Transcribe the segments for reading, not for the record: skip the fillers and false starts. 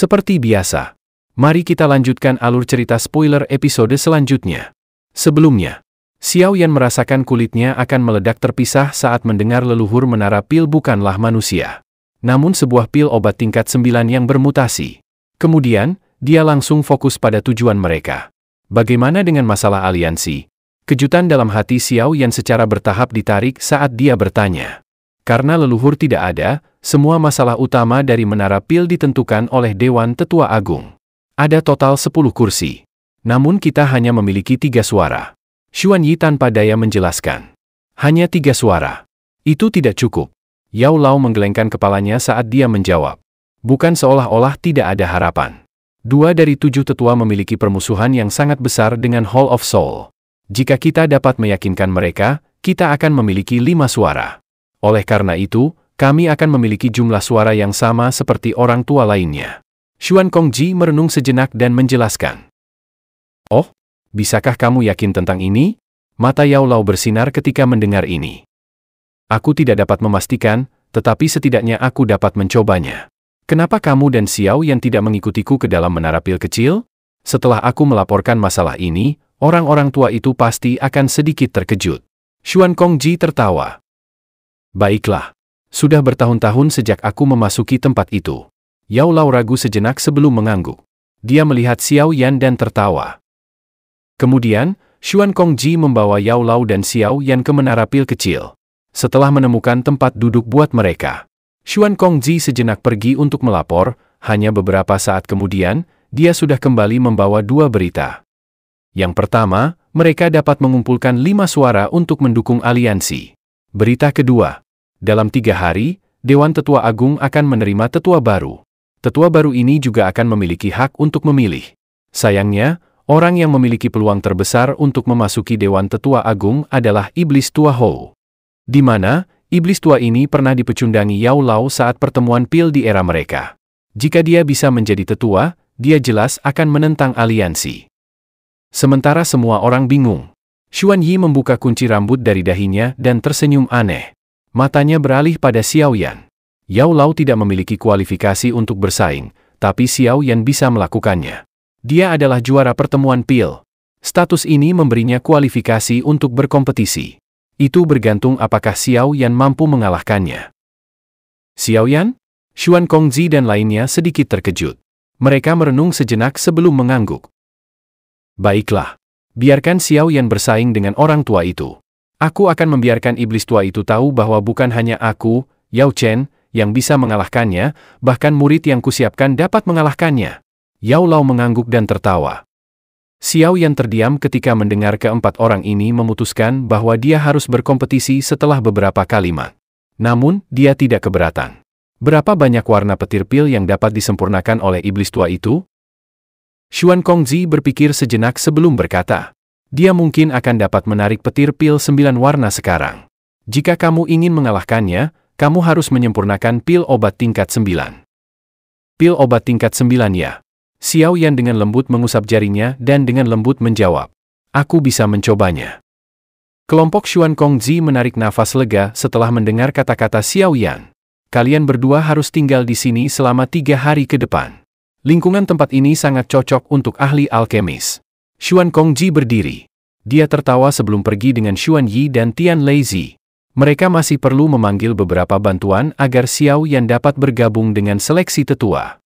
Seperti biasa, mari kita lanjutkan alur cerita spoiler episode selanjutnya. Sebelumnya, Xiao Yan merasakan kulitnya akan meledak terpisah saat mendengar leluhur menara pil bukanlah manusia, namun sebuah pil obat tingkat 9 yang bermutasi. Kemudian, dia langsung fokus pada tujuan mereka. Bagaimana dengan masalah aliansi? Kejutan dalam hati Xiao Yan secara bertahap ditarik saat dia bertanya. Karena leluhur tidak ada, semua masalah utama dari menara pil ditentukan oleh Dewan Tetua Agung. Ada total 10 kursi. Namun kita hanya memiliki 3 suara. Xuan Yi tanpa daya menjelaskan. Hanya 3 suara. Itu tidak cukup. Yao Lao menggelengkan kepalanya saat dia menjawab. Bukan seolah-olah tidak ada harapan. 2 dari 7 tetua memiliki permusuhan yang sangat besar dengan Hall of Soul. Jika kita dapat meyakinkan mereka, kita akan memiliki 5 suara. Oleh karena itu, kami akan memiliki jumlah suara yang sama seperti orang tua lainnya. Xuan Kongji merenung sejenak dan menjelaskan. Oh, bisakah kamu yakin tentang ini? Mata Yao Lao bersinar ketika mendengar ini. Aku tidak dapat memastikan, tetapi setidaknya aku dapat mencobanya. Kenapa kamu dan Xiao Yan tidak mengikutiku ke dalam menara pil kecil? Setelah aku melaporkan masalah ini, orang-orang tua itu pasti akan sedikit terkejut. Xuan Kongji tertawa. Baiklah. Sudah bertahun-tahun sejak aku memasuki tempat itu. Yao Lao ragu sejenak sebelum mengangguk. Dia melihat Xiao Yan dan tertawa. Kemudian, Xuan Kongji membawa Yao Lao dan Xiao Yan ke menara pil kecil. Setelah menemukan tempat duduk buat mereka, Xuan Kongji sejenak pergi untuk melapor. Hanya beberapa saat kemudian, dia sudah kembali membawa 2 berita. Yang pertama, mereka dapat mengumpulkan 5 suara untuk mendukung aliansi. Berita kedua, dalam 3 hari, Dewan Tetua Agung akan menerima tetua baru. Tetua baru ini juga akan memiliki hak untuk memilih. Sayangnya, orang yang memiliki peluang terbesar untuk memasuki Dewan Tetua Agung adalah Iblis Tua Hou. Di mana, Iblis Tua ini pernah dipecundangi Yao Lao saat pertemuan pil di era mereka. Jika dia bisa menjadi tetua, dia jelas akan menentang aliansi. Sementara semua orang bingung. Xuan Yi membuka kunci rambut dari dahinya dan tersenyum aneh. Matanya beralih pada Xiao Yan. Yao Lao tidak memiliki kualifikasi untuk bersaing, tapi Xiao Yan bisa melakukannya. Dia adalah juara pertemuan pil. Status ini memberinya kualifikasi untuk berkompetisi. Itu bergantung apakah Xiao Yan mampu mengalahkannya. Xiao Yan? Xuan Kongji dan lainnya sedikit terkejut. Mereka merenung sejenak sebelum mengangguk. Baiklah. Biarkan Xiao Yan bersaing dengan orang tua itu. Aku akan membiarkan iblis tua itu tahu bahwa bukan hanya aku, Yao Chen, yang bisa mengalahkannya, bahkan murid yang kusiapkan dapat mengalahkannya. Yao Lao mengangguk dan tertawa. Xiao Yan terdiam ketika mendengar keempat orang ini memutuskan bahwa dia harus berkompetisi setelah beberapa kalimat. Namun, dia tidak keberatan. Berapa banyak warna petir pil yang dapat disempurnakan oleh iblis tua itu? Xuan Kongji berpikir sejenak sebelum berkata. Dia mungkin akan dapat menarik petir pil 9 warna sekarang. Jika kamu ingin mengalahkannya, kamu harus menyempurnakan pil obat tingkat 9. Pil obat tingkat 9 ya. Xiao Yan dengan lembut mengusap jarinya dan dengan lembut menjawab. Aku bisa mencobanya. Kelompok Xuan Kongji menarik nafas lega setelah mendengar kata-kata Xiao Yan. Kalian berdua harus tinggal di sini selama 3 hari ke depan. Lingkungan tempat ini sangat cocok untuk ahli alkemis. Xuan Kongji berdiri. Dia tertawa sebelum pergi dengan Xuan Yi dan Tian Leizi. Mereka masih perlu memanggil beberapa bantuan agar Xiao Yan dapat bergabung dengan seleksi tetua.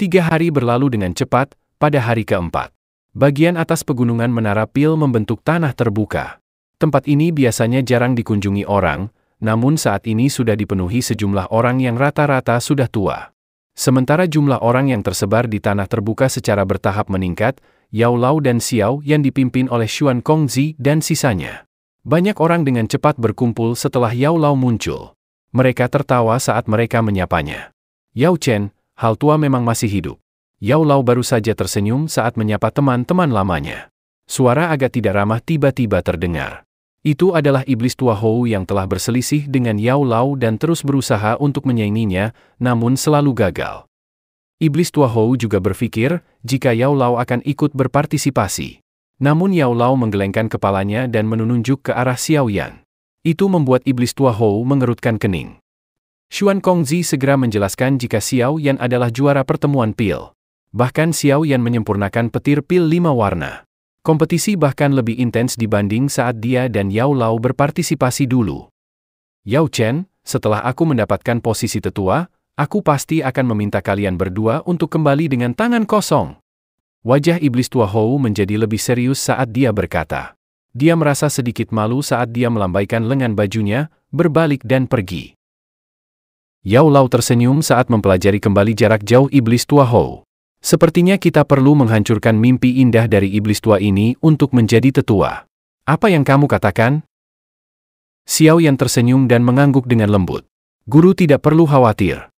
3 hari berlalu dengan cepat. Pada hari keempat, bagian atas pegunungan Menara Pil membentuk tanah terbuka. Tempat ini biasanya jarang dikunjungi orang, namun saat ini sudah dipenuhi sejumlah orang yang rata-rata sudah tua. Sementara jumlah orang yang tersebar di tanah terbuka secara bertahap meningkat, Yao Lao dan Xiao yang dipimpin oleh Xuan Kongji dan sisanya. Banyak orang dengan cepat berkumpul setelah Yao Lao muncul. Mereka tertawa saat mereka menyapanya. Yao Chen, hal tua memang masih hidup. Yao Lao baru saja tersenyum saat menyapa teman-teman lamanya. Suara agak tidak ramah tiba-tiba terdengar. Itu adalah iblis tua Hou yang telah berselisih dengan Yao Lao dan terus berusaha untuk menyainginya, namun selalu gagal. Iblis tua Hou juga berpikir jika Yao Lao akan ikut berpartisipasi. Namun Yao Lao menggelengkan kepalanya dan menunjuk ke arah Xiao Yan. Itu membuat iblis tua Hou mengerutkan kening. Xuan Kongzi segera menjelaskan jika Xiao Yan adalah juara pertemuan pil. Bahkan Xiao Yan menyempurnakan petir pil 5 warna. Kompetisi bahkan lebih intens dibanding saat dia dan Yao Lao berpartisipasi dulu. Yao Chen, setelah aku mendapatkan posisi tetua, aku pasti akan meminta kalian berdua untuk kembali dengan tangan kosong. Wajah iblis tua Hou menjadi lebih serius saat dia berkata. Dia merasa sedikit malu saat dia melambaikan lengan bajunya, berbalik dan pergi. Yao Lao tersenyum saat mempelajari kembali jarak jauh iblis tua Hou. Sepertinya kita perlu menghancurkan mimpi indah dari iblis tua ini untuk menjadi tetua. Apa yang kamu katakan? Xiao Yan tersenyum dan mengangguk dengan lembut. Guru tidak perlu khawatir.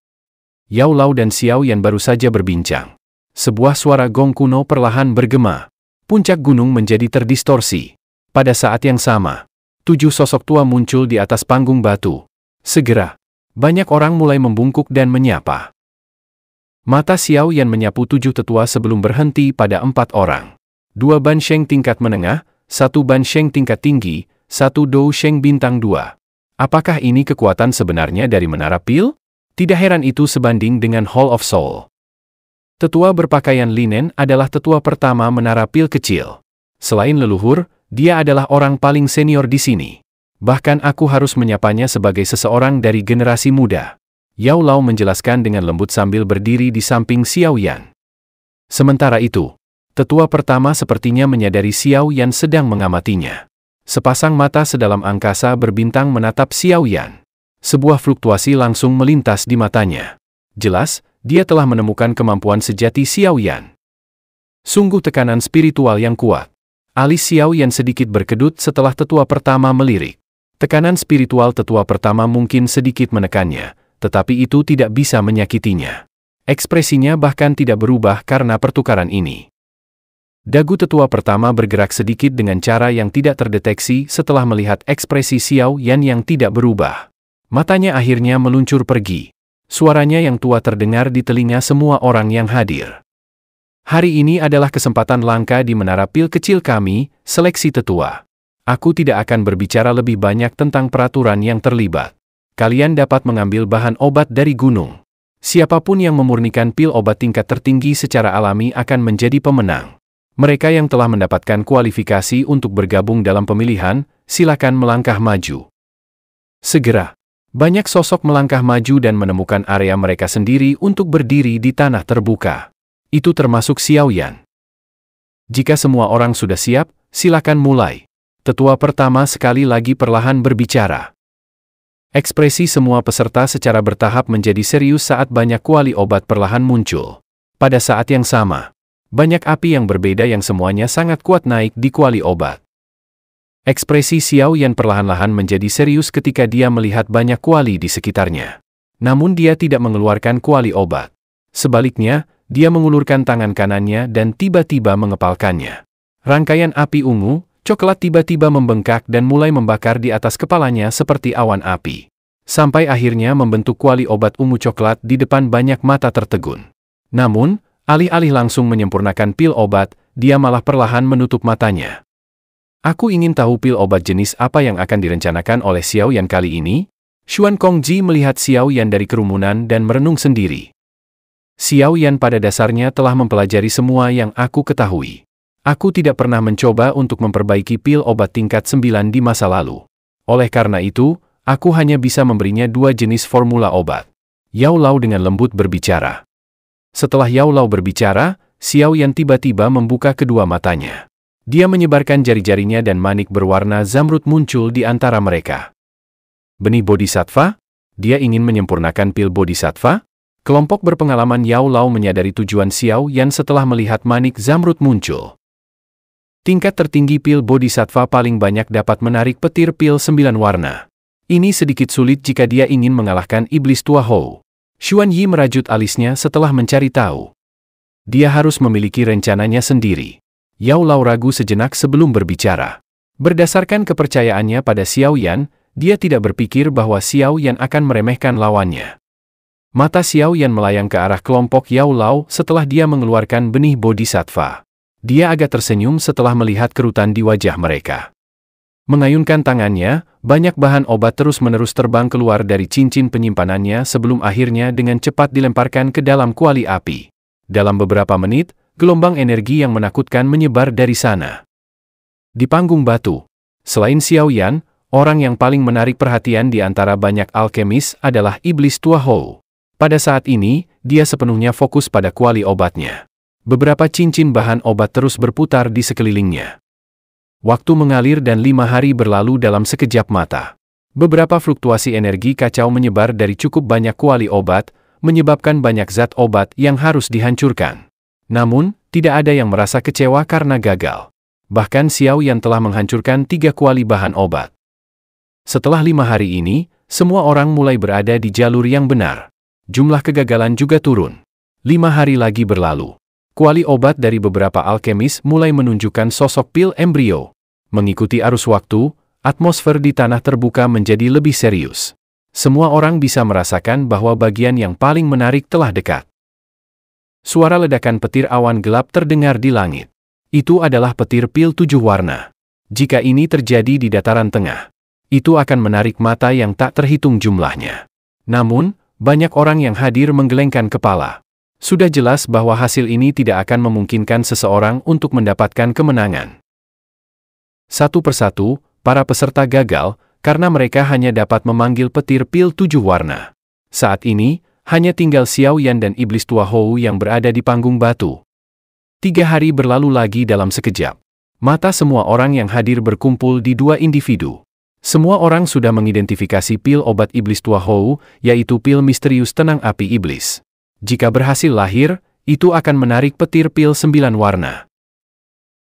Yao Lao dan Xiao Yan baru saja berbincang. Sebuah suara gong kuno perlahan bergema. Puncak gunung menjadi terdistorsi. Pada saat yang sama, 7 sosok tua muncul di atas panggung batu. Segera, banyak orang mulai membungkuk dan menyapa. Mata Xiao Yan menyapu 7 tetua sebelum berhenti pada 4 orang. 2 Ban Sheng tingkat menengah, 1 Ban Sheng tingkat tinggi, 1 Dou Sheng bintang 2. Apakah ini kekuatan sebenarnya dari Menara Pil? Tidak heran itu sebanding dengan Hall of Soul. Tetua berpakaian linen adalah tetua pertama Menara Pil kecil. Selain leluhur, dia adalah orang paling senior di sini. Bahkan aku harus menyapanya sebagai seseorang dari generasi muda. Yao Lao menjelaskan dengan lembut sambil berdiri di samping Xiao Yan. Sementara itu, tetua pertama sepertinya menyadari Xiao Yan sedang mengamatinya. Sepasang mata sedalam angkasa berbintang menatap Xiao Yan. Sebuah fluktuasi langsung melintas di matanya. Jelas, dia telah menemukan kemampuan sejati Xiao Yan. Sungguh tekanan spiritual yang kuat. Alis Xiao Yan sedikit berkedut setelah tetua pertama melirik. Tekanan spiritual tetua pertama mungkin sedikit menekannya, tetapi itu tidak bisa menyakitinya. Ekspresinya bahkan tidak berubah karena pertukaran ini. Dagu tetua pertama bergerak sedikit dengan cara yang tidak terdeteksi setelah melihat ekspresi Xiao Yan yang tidak berubah. Matanya akhirnya meluncur pergi. Suaranya yang tua terdengar di telinga semua orang yang hadir. Hari ini adalah kesempatan langka di Menara Pil kecil kami, seleksi tetua. Aku tidak akan berbicara lebih banyak tentang peraturan yang terlibat. Kalian dapat mengambil bahan obat dari gunung. Siapapun yang memurnikan pil obat tingkat tertinggi secara alami akan menjadi pemenang. Mereka yang telah mendapatkan kualifikasi untuk bergabung dalam pemilihan, silakan melangkah maju. Segera, banyak sosok melangkah maju dan menemukan area mereka sendiri untuk berdiri di tanah terbuka. Itu termasuk Xiao Yan. Jika semua orang sudah siap, silakan mulai. Tetua pertama sekali lagi perlahan berbicara. Ekspresi semua peserta secara bertahap menjadi serius saat banyak kuali obat perlahan muncul. Pada saat yang sama, banyak api yang berbeda yang semuanya sangat kuat naik di kuali obat. Ekspresi Xiao Yan perlahan-lahan menjadi serius ketika dia melihat banyak kuali di sekitarnya. Namun dia tidak mengeluarkan kuali obat. Sebaliknya, dia mengulurkan tangan kanannya dan tiba-tiba mengepalkannya. Rangkaian api ungu, coklat tiba-tiba membengkak dan mulai membakar di atas kepalanya seperti awan api. Sampai akhirnya membentuk kuali obat ungu coklat di depan banyak mata tertegun. Namun, alih-alih langsung menyempurnakan pil obat, dia malah perlahan menutup matanya. Aku ingin tahu pil obat jenis apa yang akan direncanakan oleh Xiao Yan kali ini? Xuan Kongzi melihat Xiao Yan dari kerumunan dan merenung sendiri. Xiao Yan pada dasarnya telah mempelajari semua yang aku ketahui. Aku tidak pernah mencoba untuk memperbaiki pil obat tingkat 9 di masa lalu. Oleh karena itu, aku hanya bisa memberinya 2 jenis formula obat. Yao Lao dengan lembut berbicara. Setelah Yao Lao berbicara, Xiao Yan tiba-tiba membuka kedua matanya. Dia menyebarkan jari-jarinya dan manik berwarna zamrud muncul di antara mereka. Benih Bodhisattva? Dia ingin menyempurnakan pil Bodhisattva? Kelompok berpengalaman Yao Lao menyadari tujuan Xiao Yan setelah melihat manik zamrud muncul. Tingkat tertinggi pil Bodhisattva paling banyak dapat menarik petir pil 9 warna. Ini sedikit sulit jika dia ingin mengalahkan iblis tua Hou. Xuan Yi merajut alisnya setelah mencari tahu. Dia harus memiliki rencananya sendiri. Yao Lao ragu sejenak sebelum berbicara. Berdasarkan kepercayaannya pada Xiao Yan, dia tidak berpikir bahwa Xiao Yan akan meremehkan lawannya. Mata Xiao Yan melayang ke arah kelompok Yao Lao setelah dia mengeluarkan benih Bodhisattva. Dia agak tersenyum setelah melihat kerutan di wajah mereka. Mengayunkan tangannya, banyak bahan obat terus-menerus terbang keluar dari cincin penyimpanannya sebelum akhirnya dengan cepat dilemparkan ke dalam kuali api. Dalam beberapa menit, gelombang energi yang menakutkan menyebar dari sana. Di panggung batu, selain Xiao Yan, orang yang paling menarik perhatian di antara banyak alkemis adalah Iblis Tua Hou. Pada saat ini, dia sepenuhnya fokus pada kuali obatnya. Beberapa cincin bahan obat terus berputar di sekelilingnya. Waktu mengalir dan 5 hari berlalu dalam sekejap mata. Beberapa fluktuasi energi kacau menyebar dari cukup banyak kuali obat, menyebabkan banyak zat obat yang harus dihancurkan. Namun, tidak ada yang merasa kecewa karena gagal. Bahkan Xiao Yan telah menghancurkan 3 kuali bahan obat. Setelah 5 hari ini, semua orang mulai berada di jalur yang benar. Jumlah kegagalan juga turun. 5 hari lagi berlalu. Kuali obat dari beberapa alkemis mulai menunjukkan sosok pil embrio. Mengikuti arus waktu, atmosfer di tanah terbuka menjadi lebih serius. Semua orang bisa merasakan bahwa bagian yang paling menarik telah dekat. Suara ledakan petir awan gelap terdengar di langit. Itu adalah petir pil 7 warna. Jika ini terjadi di dataran tengah, itu akan menarik mata yang tak terhitung jumlahnya. Namun, banyak orang yang hadir menggelengkan kepala. Sudah jelas bahwa hasil ini tidak akan memungkinkan seseorang untuk mendapatkan kemenangan. Satu persatu, para peserta gagal, karena mereka hanya dapat memanggil petir pil 7 warna. Saat ini, hanya tinggal Xiao Yan dan Iblis Tua Hou yang berada di panggung batu. 3 hari berlalu lagi dalam sekejap. Mata semua orang yang hadir berkumpul di 2 individu. Semua orang sudah mengidentifikasi pil obat Iblis Tua Hou, yaitu pil misterius tenang api iblis. Jika berhasil lahir, itu akan menarik petir pil 9 warna.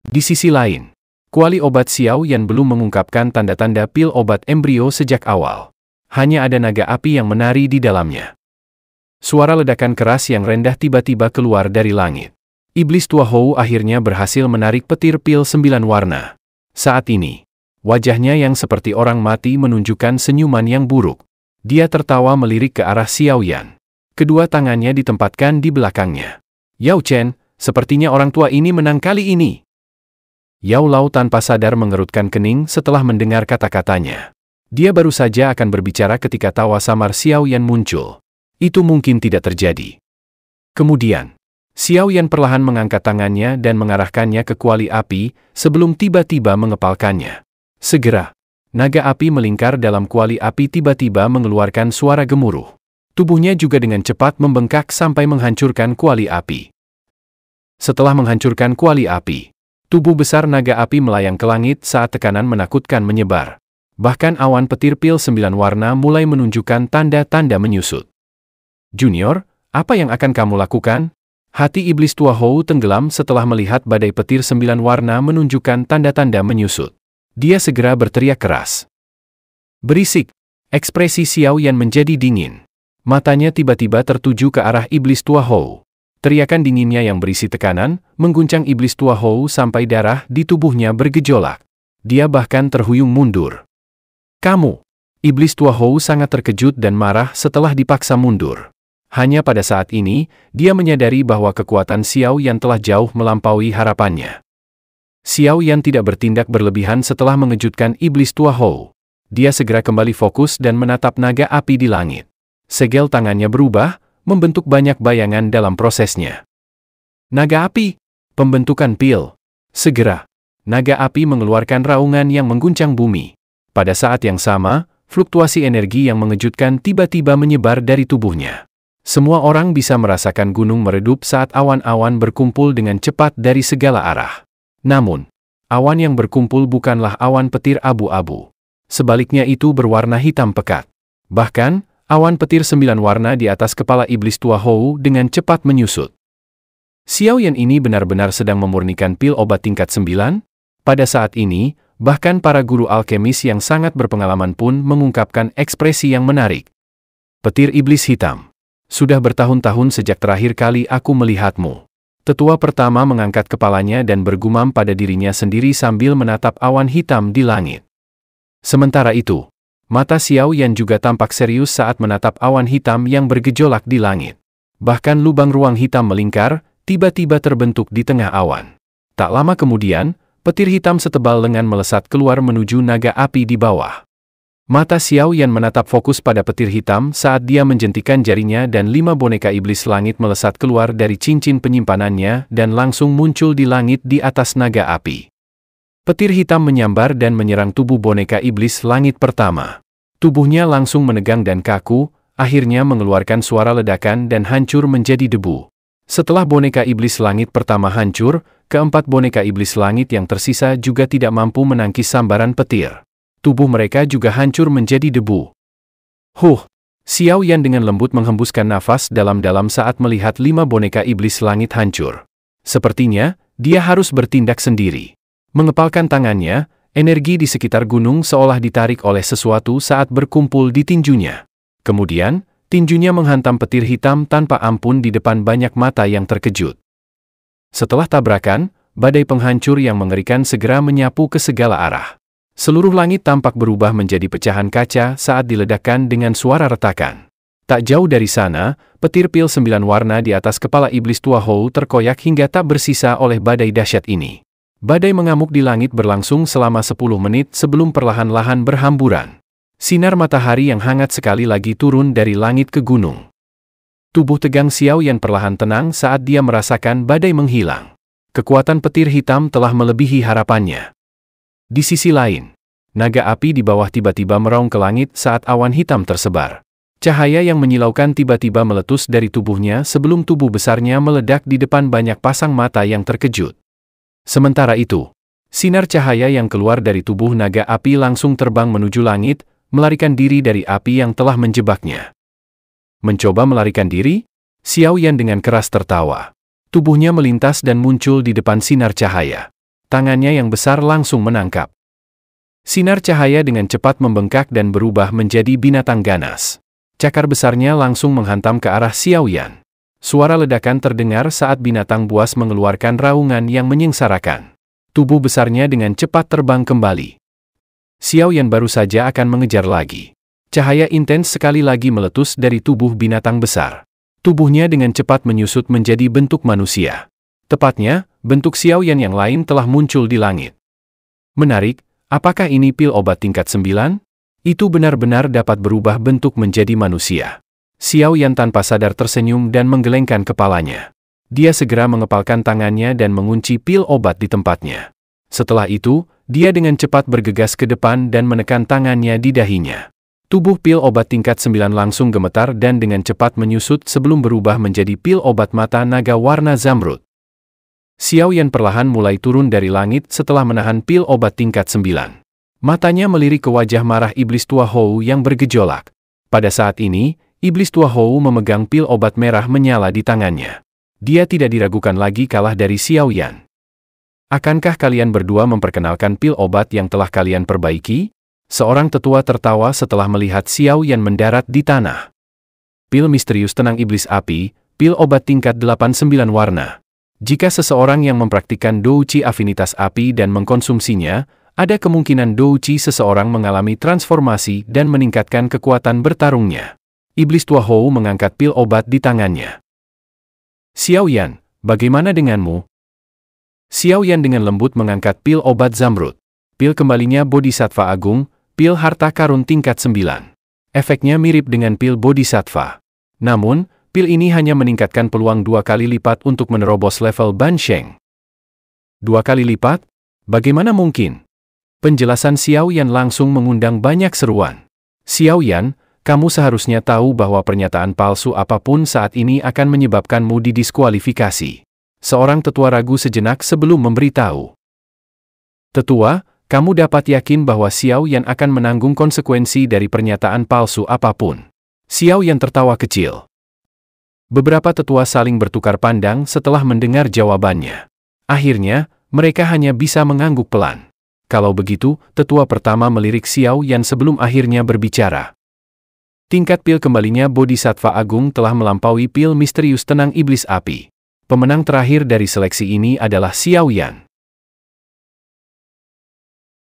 Di sisi lain, kuali obat Xiao Yan belum mengungkapkan tanda-tanda pil obat embrio sejak awal. Hanya ada naga api yang menari di dalamnya. Suara ledakan keras yang rendah tiba-tiba keluar dari langit. Iblis Tua Hou akhirnya berhasil menarik petir pil 9 warna. Saat ini, wajahnya yang seperti orang mati menunjukkan senyuman yang buruk. Dia tertawa melirik ke arah Xiao Yan. Kedua tangannya ditempatkan di belakangnya. Yao Chen, sepertinya orang tua ini menang kali ini. Yao Lao tanpa sadar mengerutkan kening setelah mendengar kata-katanya. Dia baru saja akan berbicara ketika tawa samar Xiao Yan muncul. Itu mungkin tidak terjadi. Kemudian, Xiao Yan perlahan mengangkat tangannya dan mengarahkannya ke kuali api sebelum tiba-tiba mengepalkannya. Segera, naga api melingkar dalam kuali api tiba-tiba mengeluarkan suara gemuruh. Tubuhnya juga dengan cepat membengkak sampai menghancurkan kuali api. Setelah menghancurkan kuali api, tubuh besar naga api melayang ke langit saat tekanan menakutkan menyebar. Bahkan awan petir pil 9 warna mulai menunjukkan tanda-tanda menyusut. Junior, apa yang akan kamu lakukan? Hati Iblis Tua Hou tenggelam setelah melihat badai petir 9 warna menunjukkan tanda-tanda menyusut. Dia segera berteriak keras. Berisik! Ekspresi Xiao Yan menjadi dingin. Matanya tiba-tiba tertuju ke arah Iblis Tua Hou. Teriakan dinginnya yang berisi tekanan, mengguncang Iblis Tua Hou sampai darah di tubuhnya bergejolak. Dia bahkan terhuyung mundur. Kamu! Iblis Tua Hou sangat terkejut dan marah setelah dipaksa mundur. Hanya pada saat ini, dia menyadari bahwa kekuatan Xiao Yan telah jauh melampaui harapannya. Xiao Yan tidak bertindak berlebihan setelah mengejutkan Iblis Tua Hou. Dia segera kembali fokus dan menatap naga api di langit. Segel tangannya berubah, membentuk banyak bayangan dalam prosesnya. Naga api! Pembentukan pil. Segera, naga api mengeluarkan raungan yang mengguncang bumi. Pada saat yang sama, fluktuasi energi yang mengejutkan tiba-tiba menyebar dari tubuhnya. Semua orang bisa merasakan gunung meredup saat awan-awan berkumpul dengan cepat dari segala arah. Namun, awan yang berkumpul bukanlah awan petir abu-abu. Sebaliknya itu berwarna hitam pekat. Bahkan, awan petir 9 warna di atas kepala Iblis Tua Hou dengan cepat menyusut. Xiao Yan ini benar-benar sedang memurnikan pil obat tingkat 9? Pada saat ini, bahkan para guru alkemis yang sangat berpengalaman pun mengungkapkan ekspresi yang menarik. Petir iblis hitam. Sudah bertahun-tahun sejak terakhir kali aku melihatmu. Tetua pertama mengangkat kepalanya dan bergumam pada dirinya sendiri sambil menatap awan hitam di langit. Sementara itu, mata Xiao Yan juga tampak serius saat menatap awan hitam yang bergejolak di langit. Bahkan lubang ruang hitam melingkar, tiba-tiba terbentuk di tengah awan. Tak lama kemudian, petir hitam setebal lengan melesat keluar menuju naga api di bawah. Mata Xiao Yan menatap fokus pada petir hitam saat dia menjentikan jarinya dan 5 boneka iblis langit melesat keluar dari cincin penyimpanannya dan langsung muncul di langit di atas naga api. Petir hitam menyambar dan menyerang tubuh boneka iblis langit pertama. Tubuhnya langsung menegang dan kaku, akhirnya mengeluarkan suara ledakan dan hancur menjadi debu. Setelah boneka iblis langit pertama hancur, keempat boneka iblis langit yang tersisa juga tidak mampu menangkis sambaran petir. Tubuh mereka juga hancur menjadi debu. Xiao Yan dengan lembut menghembuskan nafas dalam-dalam saat melihat 5 boneka iblis langit hancur. Sepertinya, dia harus bertindak sendiri. Mengepalkan tangannya, energi di sekitar gunung seolah ditarik oleh sesuatu saat berkumpul di tinjunya. Kemudian, tinjunya menghantam petir hitam tanpa ampun di depan banyak mata yang terkejut. Setelah tabrakan, badai penghancur yang mengerikan segera menyapu ke segala arah. Seluruh langit tampak berubah menjadi pecahan kaca saat diledakkan dengan suara retakan. Tak jauh dari sana, petir pil 9 warna di atas kepala iblis tua Hou terkoyak hingga tak bersisa oleh badai dahsyat ini. Badai mengamuk di langit berlangsung selama 10 menit sebelum perlahan-lahan berhamburan. Sinar matahari yang hangat sekali lagi turun dari langit ke gunung. Tubuh tegang Xiao Yan perlahan tenang saat dia merasakan badai menghilang. Kekuatan petir hitam telah melebihi harapannya. Di sisi lain, naga api di bawah tiba-tiba meraung ke langit saat awan hitam tersebar. Cahaya yang menyilaukan tiba-tiba meletus dari tubuhnya sebelum tubuh besarnya meledak di depan banyak pasang mata yang terkejut. Sementara itu, sinar cahaya yang keluar dari tubuh naga api langsung terbang menuju langit, melarikan diri dari api yang telah menjebaknya. Mencoba melarikan diri? Xiao Yan dengan keras tertawa. Tubuhnya melintas dan muncul di depan sinar cahaya. Tangannya yang besar langsung menangkap. Sinar cahaya dengan cepat membengkak dan berubah menjadi binatang ganas. Cakar besarnya langsung menghantam ke arah Xiao Yan. Suara ledakan terdengar saat binatang buas mengeluarkan raungan yang menyengsarakan. Tubuh besarnya dengan cepat terbang kembali. Xiao Yan baru saja akan mengejar lagi. Cahaya intens sekali lagi meletus dari tubuh binatang besar. Tubuhnya dengan cepat menyusut menjadi bentuk manusia. Tepatnya, bentuk Xiao Yan yang lain telah muncul di langit. Menarik, apakah ini pil obat tingkat 9? Itu benar-benar dapat berubah bentuk menjadi manusia. Xiao Yan tanpa sadar tersenyum dan menggelengkan kepalanya. Dia segera mengepalkan tangannya dan mengunci pil obat di tempatnya. Setelah itu, dia dengan cepat bergegas ke depan dan menekan tangannya di dahinya. Tubuh pil obat tingkat 9 langsung gemetar dan dengan cepat menyusut sebelum berubah menjadi pil obat mata naga warna zamrud. Xiao Yan perlahan mulai turun dari langit setelah menahan pil obat tingkat 9. Matanya melirik ke wajah marah iblis tua Hou yang bergejolak. Pada saat ini, iblis tua Hou memegang pil obat merah menyala di tangannya. Dia tidak diragukan lagi kalah dari Xiao Yan. Akankah kalian berdua memperkenalkan pil obat yang telah kalian perbaiki? Seorang tetua tertawa setelah melihat Xiao Yan mendarat di tanah. Pil misterius tenang iblis api, pil obat tingkat 89 warna. Jika seseorang yang mempraktikkan douqi afinitas api dan mengkonsumsinya, ada kemungkinan douqi seseorang mengalami transformasi dan meningkatkan kekuatan bertarungnya. Iblis tua Hou mengangkat pil obat di tangannya. Xiao Yan, bagaimana denganmu? Xiao Yan dengan lembut mengangkat pil obat zamrud. Pil kembalinya Bodhisattva Agung, pil harta karun tingkat 9. Efeknya mirip dengan pil Bodhisattva. Namun, pil ini hanya meningkatkan peluang 2 kali lipat untuk menerobos level Ban Sheng. 2 kali lipat? Bagaimana mungkin? Penjelasan Xiao Yan langsung mengundang banyak seruan. Xiao Yan, kamu seharusnya tahu bahwa pernyataan palsu apapun saat ini akan menyebabkanmu didiskualifikasi. Seorang tetua ragu sejenak sebelum memberitahu. Tetua, kamu dapat yakin bahwa Xiao Yan akan menanggung konsekuensi dari pernyataan palsu apapun. Xiao Yan tertawa kecil. Beberapa tetua saling bertukar pandang setelah mendengar jawabannya. Akhirnya, mereka hanya bisa mengangguk pelan. Kalau begitu, tetua pertama melirik Xiao Yan sebelum akhirnya berbicara. Tingkat pil kembalinya Bodhisattva Agung telah melampaui pil misterius tenang iblis api. Pemenang terakhir dari seleksi ini adalah Xiao Yan.